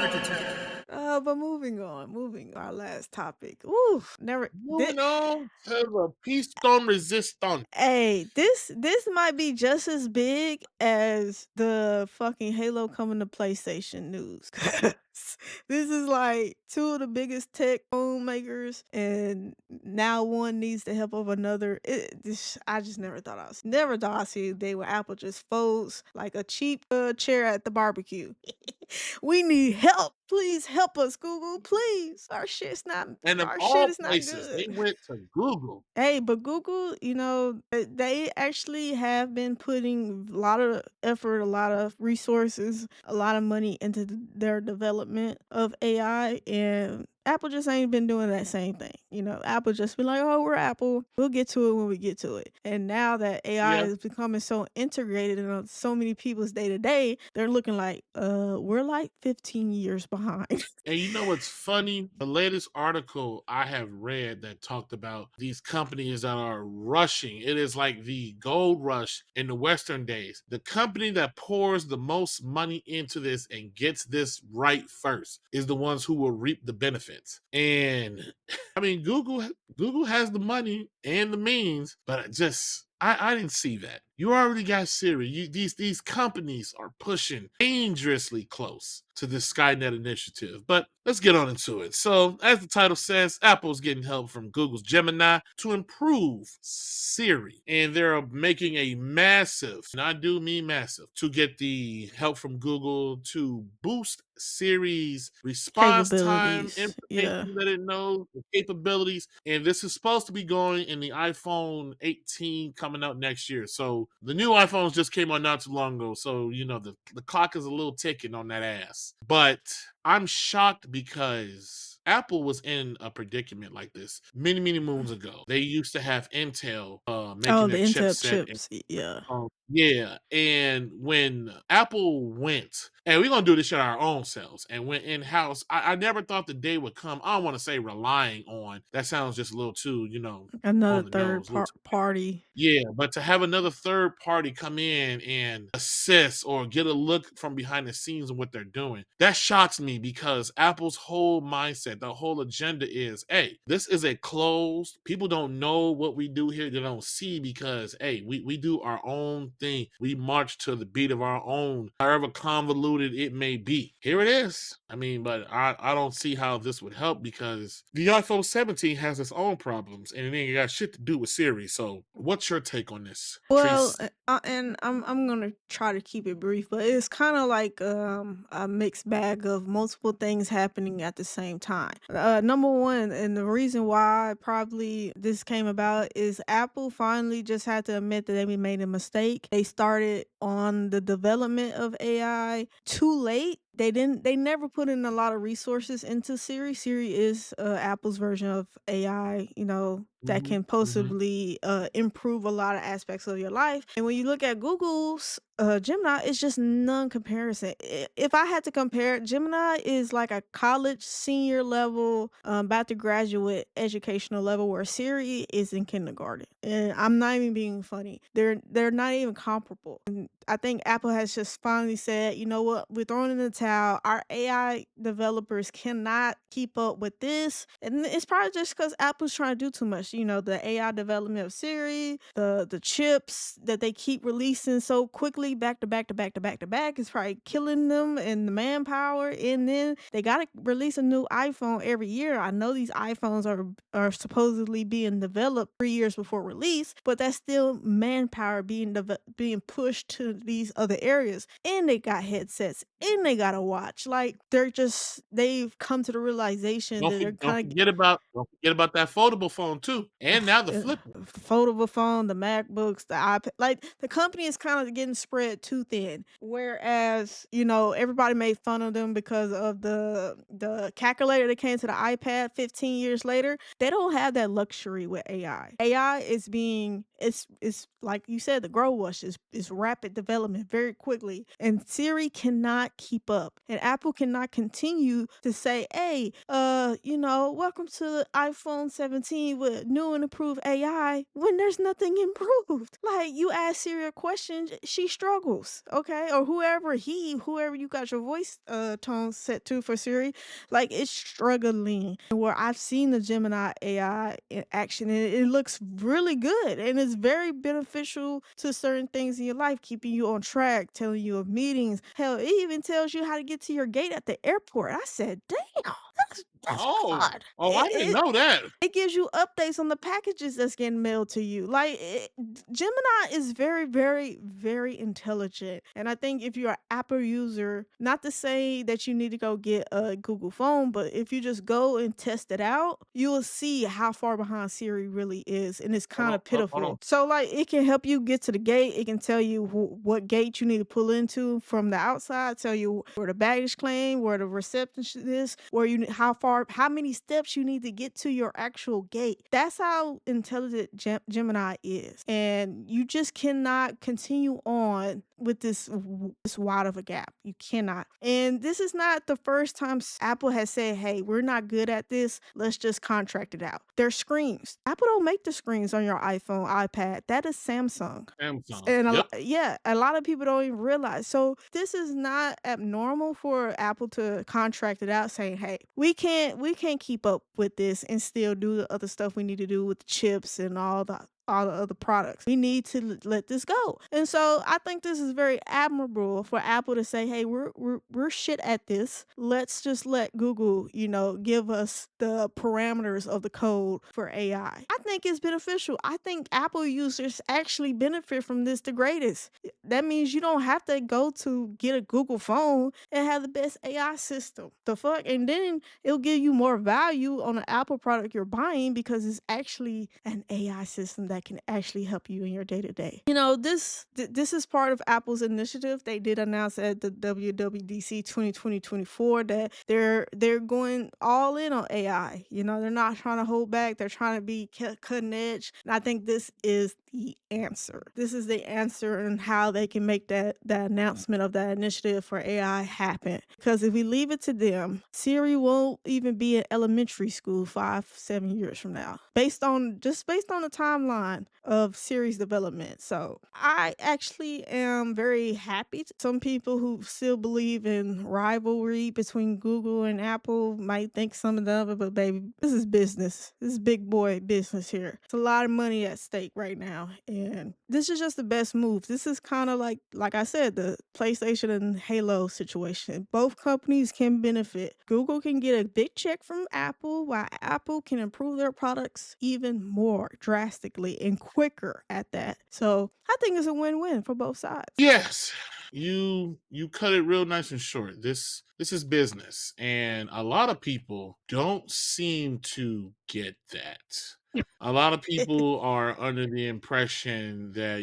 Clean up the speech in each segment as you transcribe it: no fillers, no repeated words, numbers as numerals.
architect. But moving our last topic. Ooh, never. Moving on to the Piston Resistant. Hey, this might be just as big as the fucking Halo coming to PlayStation news. 'Cause this is like two of the biggest tech phone makers, and now one needs the help of another. I just never thought I'd see a day where Apple just folds like a cheap chair at the barbecue. We need help. Please help us, Google. Please, And of our shit all is not places, they good. went to Google. Hey, but Google, they actually have been putting a lot of effort, a lot of resources, a lot of money into their development of AI, and Apple just ain't been doing that same thing. Apple just been like, "Oh, we're Apple. We'll get to it when we get to it." And now that AI Yeah. is becoming so integrated in so many people's day to day, they're looking like, we're like 15 years behind." And you know what's funny? The latest article I have read that talked about these companies that are rushing. It is like the gold rush in the Western days. The company that pours the most money into this and gets this right first is the ones who will reap the benefits. And I mean, Google has the money and the means, but I didn't see that. You already got Siri. These companies are pushing dangerously close to this Skynet initiative. But let's get on into it. So, as the title says, Apple's getting help from Google's Gemini to improve Siri. And they're making a massive, and I do mean massive, to get the help from Google to boost Siri's response time, Capabilities. Yeah. information that it knows, the capabilities. And this is supposed to be going in the iPhone 18 coming out next year. So the new iPhones just came out not too long ago. So, the clock is a little ticking on that ass. But I'm shocked because Apple was in a predicament like this many, many moons ago. They used to have Intel Oh, making the their Intel chipset. chips. Yeah. Yeah, and when Apple went, and we're gonna do this shit our own selves, and went in house, I never thought the day would come. I don't want to say relying on. That sounds just a little too, Another on the third nose, a little too. party. Yeah, but to have another third party come in and assist or get a look from behind the scenes of what they're doing, that shocks me because Apple's whole mindset, the whole agenda is, hey, this is a closed, people don't know what we do here. They don't see because, hey, we do our own thing. We march to the beat of our own, however convoluted it may be. Here it is. I mean, but I don't see how this would help because the iPhone 17 has its own problems and it ain't got shit to do with Siri. So, what's your take on this, Well, Treese? and I'm gonna try to keep it brief, but it's kind of like a mixed bag of multiple things happening at the same time. Number one, and the reason why probably this came about is Apple finally just had to admit that they made a mistake. They started on the development of AI too late. They never put in a lot of resources into Siri. Siri is Apple's version of AI, that Mm-hmm. can Mm-hmm. possibly improve a lot of aspects of your life. And when you look at Google's Gemini, it's just none comparison. If I had to compare, Gemini is like a college senior level, about to graduate educational level, where Siri is in kindergarten. And I'm not even being funny. They're not even comparable. And I think Apple has just finally said, you know what, we're throwing in the towel. Our AI developers cannot keep up with this. And it's probably just because Apple's trying to do too much. The AI development of Siri, the chips that they keep releasing so quickly, back to back to back to back to back, is probably killing them and the manpower. And then they gotta release a new iPhone every year. I know these iPhones are supposedly being developed 3 years before release, but that's still manpower being pushed to these other areas. And they got headsets and they got a watch. Like they've come to the realization Don't, that they're don't kind forget about don't forget about that foldable phone too, and now the of flip one. foldable phone, the MacBooks, the iPad. Like the company is kind of getting spread too thin. Whereas, everybody made fun of them because of the calculator that came to the iPad 15 years later. They don't have that luxury with AI. AI is being it's like you said, the grow rush is rapid development very quickly. And Siri cannot keep up. And Apple cannot continue to say, hey, welcome to the iPhone 17 with new and improved AI when there's nothing improved? Like, you ask Siri a question, she struggles, okay? Or whoever you got your voice tone set to for Siri, like, it's struggling. Where I've seen the Gemini AI in action, and it looks really good, and it's very beneficial to certain things in your life, keeping you on track, telling you of meetings. Hell, it even tells you how to get to your gate at the airport. I said, "Damn, that's Oh, God." oh, I didn't know that. It gives you updates on the packages that's getting mailed to you. Like, Gemini is very, very, very intelligent. And I think if you're an Apple user, not to say that you need to go get a Google phone, but if you just go and test it out, you will see how far behind Siri really is. And it's Hold kind on, of hold on. pitiful. So, like, it can help you get to the gate. It can tell you what gate you need to pull into from the outside, tell you where the baggage claim, where the reception is, where how many steps you need to get to your actual gate. That's how intelligent Gemini is. And you just cannot continue on with this wide of a gap. You cannot. And this is not the first time Apple has said, "Hey, we're not good at this. Let's just contract it out." Their screens. Apple don't make the screens on your iPhone, iPad. That is Samsung. Samsung. And Yep. yeah, a lot of people don't even realize. So this is not abnormal for Apple to contract it out, saying, "Hey, we can't keep up with this and still do the other stuff we need to do with the chips and all the other products. We need to let this go." And so I think this is very admirable for Apple to say, "Hey, we're shit at this. Let's just let Google, give us the parameters of the code for AI." I think it's beneficial. I think Apple users actually benefit from this the greatest. That means you don't have to go to get a Google phone and have the best AI system. The fuck? And then it'll give you more value on the Apple product you're buying because it's actually an AI system that can actually help you in your day to day. This is part of Apple's initiative. They did announce at the WWDC 2020-24 that they're going all in on AI. They're not trying to hold back. They're trying to be cutting edge. And I think this is the answer. This is the answer and how they can make that announcement of that initiative for AI happen. Because if we leave it to them, Siri won't even be in elementary school 5, 7 years from now. Based on the timeline of Siri's development. So I actually am very happy. Some people who still believe in rivalry between Google and Apple might think some of the other, but baby, this is business. This is big boy business here. It's a lot of money at stake right now. And this is just the best move. This is kind of like I said, the PlayStation and Halo situation. Both companies can benefit. Google can get a big check from Apple, while Apple can improve their products even more drastically and quicker at that. So I think it's a win-win for both sides. Yes, you cut it real nice and short. This is business, and a lot of people don't seem to get that. A lot of people are under the impression that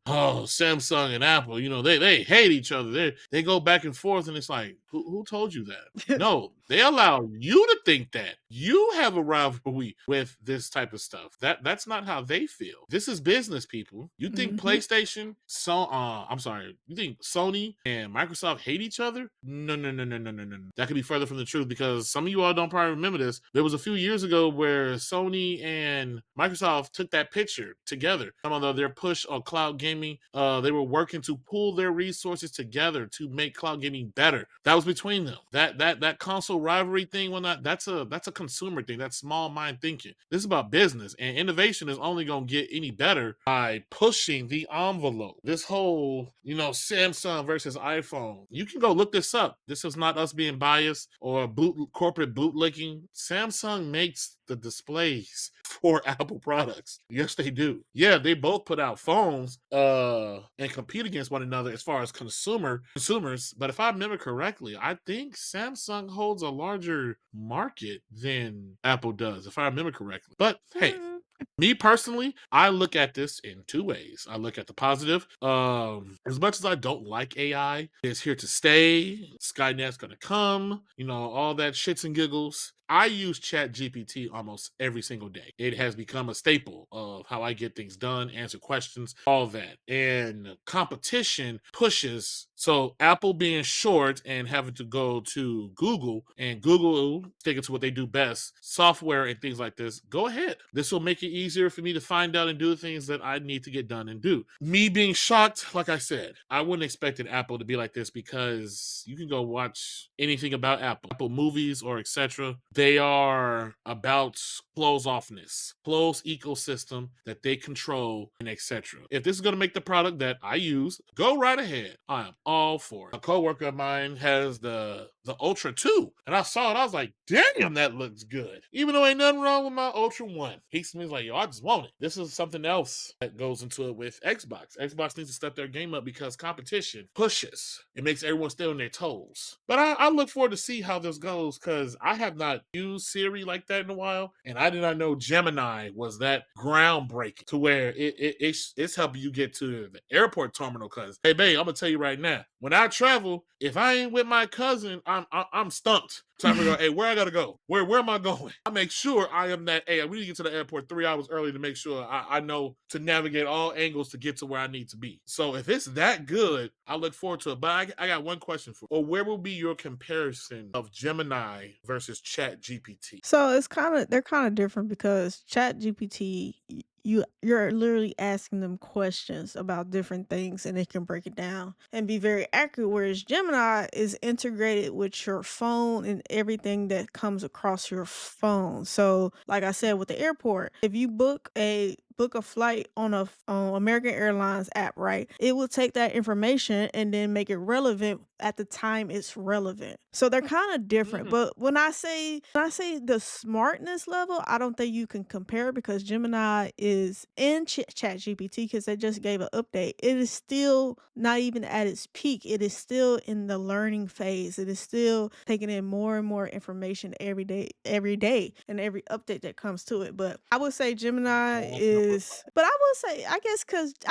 oh, Samsung and Apple, they hate each other. They go back and forth, and it's like, who told you that? No, they allow you to think that you have a rivalry with this type of stuff. That's not how they feel. This is business, people. You think Mhm. PlayStation, I'm sorry, you think Sony and Microsoft hate each other? No, no, no, no, no, no, no. That could be further from the truth because some of you all don't probably remember this. There was a few years ago where Sony and Microsoft took that picture together. Some of their push on cloud gaming, they were working to pool their resources together to make cloud gaming better. That was between them. That console rivalry thing, that's a consumer thing. That's small mind thinking. This is about business, and innovation is only gonna get any better by pushing the envelope. This whole, Samsung versus iPhone. You can go look this up. This is not us being biased or corporate bootlicking. Samsung makes the displays for Apple products. Yes, they do. Yeah, they both put out phones and compete against one another as far as consumers. But if I remember correctly, I think Samsung holds a larger market than Apple does, if I remember correctly. But hey, Mm. Me personally, I look at this in two ways. I look at the positive. As much as I don't like AI, it's here to stay. Skynet's gonna come, all that shits and giggles. I use ChatGPT almost every single day. It has become a staple of how I get things done, answer questions, all that. And competition pushes. So Apple being short and having to go to Google, and Google sticking to what they do best, software and things like this, go ahead. This will make it easier for me to find out and do the things that I need to get done and do. Me being shocked, like I said, I wouldn't expect Apple to be like this, because you can go watch anything about Apple movies or etc. They are about close offness, closed ecosystem that they control, and etc. If this is going to make the product that I use, go right ahead. I am all for it. A coworker of mine has the Ultra 2, and I saw it. I was like, damn, that looks good. Even though ain't nothing wrong with my Ultra 1. He's like, yo, I just want it. This is something else that goes into it with Xbox. Xbox needs to step their game up because competition pushes. It makes everyone stay on their toes. But I look forward to see how this goes, because I have not used Siri like that in a while, and I did not know Gemini was that groundbreaking to where it's helping you get to the airport terminal. Because, hey, babe, I'm gonna tell you right now, when I travel, if I ain't with my cousin, I'm stumped. So I figure out, hey, where I gotta go? Where am I going? I make sure I am that. Hey, we need to get to the airport 3 hours early to make sure I know to navigate all angles to get to where I need to be. So if it's that good, I look forward to it. But I got one question for you. Or where will be your comparison of Gemini versus Chat GPT? So it's they're kind of different because ChatGPT, you're literally asking them questions about different things and it can break it down and be very accurate. Whereas Gemini is integrated with your phone and everything that comes across your phone. So, like I said, with the airport, if you book a flight on on American Airlines app, right? It will take that information and then make it relevant at the time it's relevant. So they're kind of different. Mm, But when I say the smartness level, I don't think you can compare because Gemini is in Chat GPT because they just gave an update. It is still not even at its peak. It is still in the learning phase. It is still taking in more and more information every day, and every update that comes to it. But I would say Gemini is, but I will say, I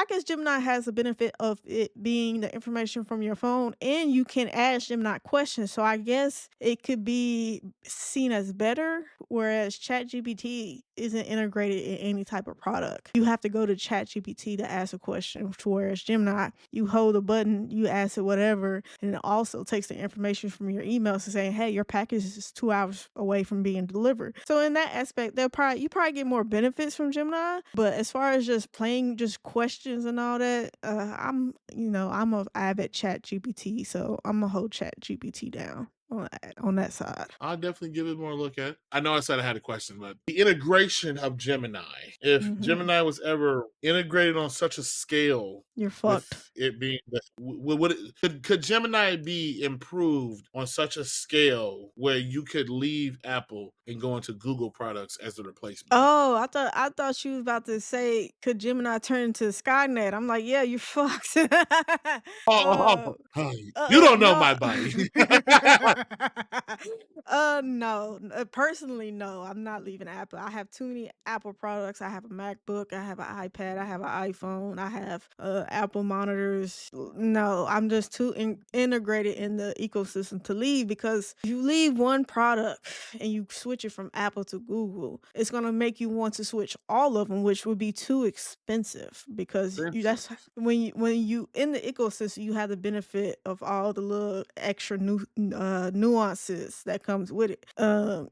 guess Gemini has the benefit of it being the information from your phone, and you can ask Gemini questions. So I guess it could be seen as better, whereas ChatGPT isn't integrated in any type of product. You have to go to ChatGPT to ask a question, whereas Gemini, you hold a button, you ask it whatever, and it also takes the information from your emails to say, hey, your package is 2 hours away from being delivered. So in that aspect, you probably get more benefits from Gemini. But as far as just playing just questions and all that, I'm a avid ChatGPT, so I'm gonna hold ChatGPT down on that side. I'll definitely give it more look at. I know I said I had a question, but the integration of Gemini. If Mhm. Gemini was ever integrated on such a scale, You're with fucked. it being could Gemini be improved on such a scale where you could leave Apple and go into Google products as the replacement? Oh, I thought you was about to say, "Could Gemini turn into Skynet?" I'm like, "Yeah, you're fucked." Uh, Oh, you don't know no. my body. No. Personally, no. I'm not leaving Apple. I have too many Apple products. I have a MacBook, I have an iPad, I have an iPhone, I have, Apple monitors. No, I'm just too integrated in the ecosystem to leave because if you leave one product and you switch it from Apple to Google, it's gonna make you want to switch all of them, which would be too expensive because Expensive. that's when you in the ecosystem, you have the benefit of all the little extra nuances that comes with it.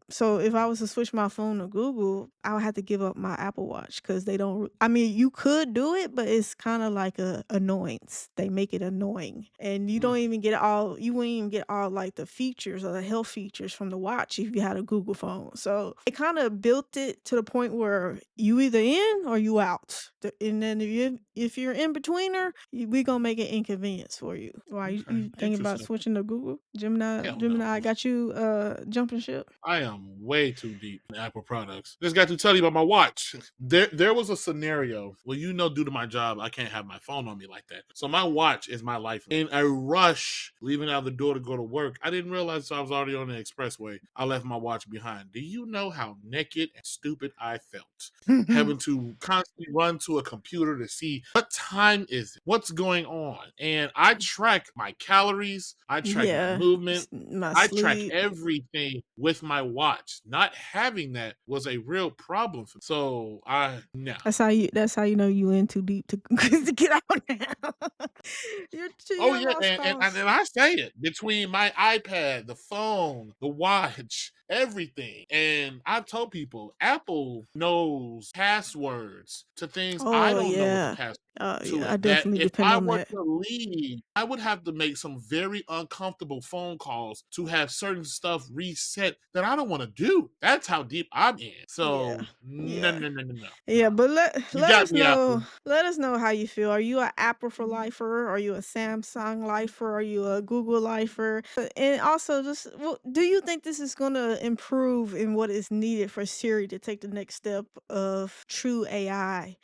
So if I was to switch my phone to Google, I would have to give up my Apple Watch because they don't. I mean, you could do it, but it's kind of like a annoyance. They make it annoying, and you Mm, don't even get all. You wouldn't even get all like the features or the health features from the watch if you had a Google phone. So it kind of built it to the point where you either in or you out. And then if you're in betweener, we gonna make it inconvenience for you. Why okay. you thinking about Interesting. switching to Google? Hell no. Gemini got you jumping ship. I am way too deep in Apple products. Just got to tell you about my watch. There was a scenario where, due to my job, I can't have my phone on me like that. So my watch is my life. In a rush, leaving out the door to go to work, I didn't realize I was already on the expressway. I left my watch behind. Do you know how naked and stupid I felt? Having to constantly run to a computer to see what time is it, what's going on. And I track my calories, I track my Yeah, movement, my I track sleep. everything with my watch. Not having that was a real problem for me. So I no. That's how you know you in too deep to to get out now. Oh Your yeah, lost and cause. I say it between my iPad, the phone, the watch, everything. And I've told people Apple knows passwords to things I Oh, don't know what the yeah. password Oh, to yeah, I it. That definitely if depend I on were that. to leave, I would have to make some very uncomfortable phone calls to have certain stuff reset that I don't want to do. That's how deep I'm in. Yeah, So no, yeah. no, no, no, no, Yeah, no. but let You let got us me, know Apple. let us know how you feel. Are you a Apple for lifer? Are you a Samsung lifer? Are you a Google lifer? And also, just do you think this is going to improve in what is needed for Siri to take the next step of true AI?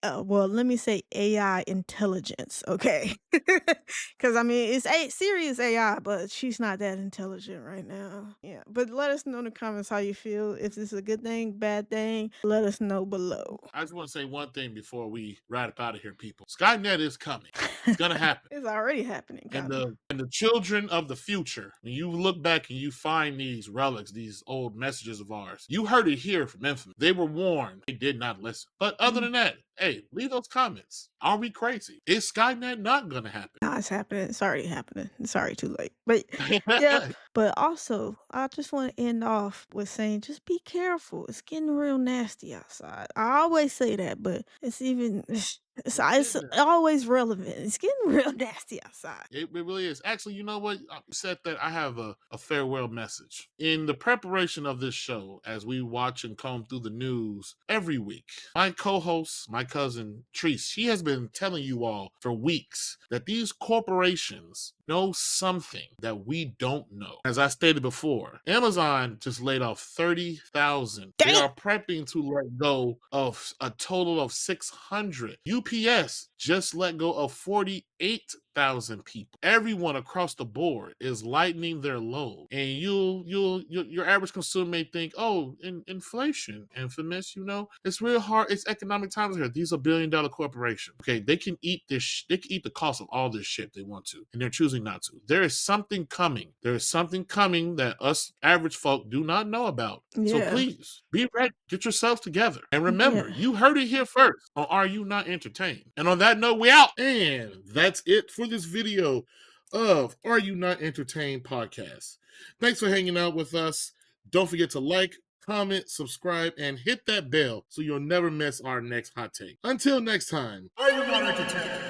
Well, let me say AI intelligence, okay? Because I mean, Siri is AI, but she's not that intelligent right now. Yeah, but let us know in the comments how you feel. If this is a good thing, bad thing, let us know below. I just want to say one thing before we wrap out of here, people. Skynet is coming. It's gonna happen. It's already happening, And kinda. the children of the future, when you look back and you find these relics, these old messages of ours, you heard it here from Infamous. They were warned. They did not listen. But other Mm. than that, hey, leave those comments. Are we crazy? Is Skynet not gonna happen? Nah, it's happening. It's already happening. It's already too late. But yep. But also, I just want to end off with saying just be careful. It's getting real nasty outside. I always say that, but it's even it's Getting there. always relevant. It's getting real nasty outside. It really is. Actually, you know what? I said that I have a farewell message. In the preparation of this show, as we watch and comb through the news every week, my co-host, my cousin Trice, she has been telling you all for weeks that these corporations know something that we don't know. As I stated before, Amazon just laid off 30,000. They Dang. are prepping to let go of a total of 600. UPS just let go of 48,000 people. Everyone across the board is lightening their load. And your average consumer may think, oh, inflation, Infamous, it's real hard. It's economic times here. These are billion-dollar corporations. Okay, they can eat this. They can eat the cost of all this shit they want to, and they're choosing not to. There is something coming. There is something coming that us average folk do not know about. So Yeah. please be ready. Get yourselves together. And remember, Yeah. you heard it here first on Are You Not Entertained? And on that note, we out. And that's it for this video of Are You Not Entertained podcast. Thanks for hanging out with us. Don't forget to like, comment, subscribe, and hit that bell so you'll never miss our next hot take. Until next time, Are You Not Entertained?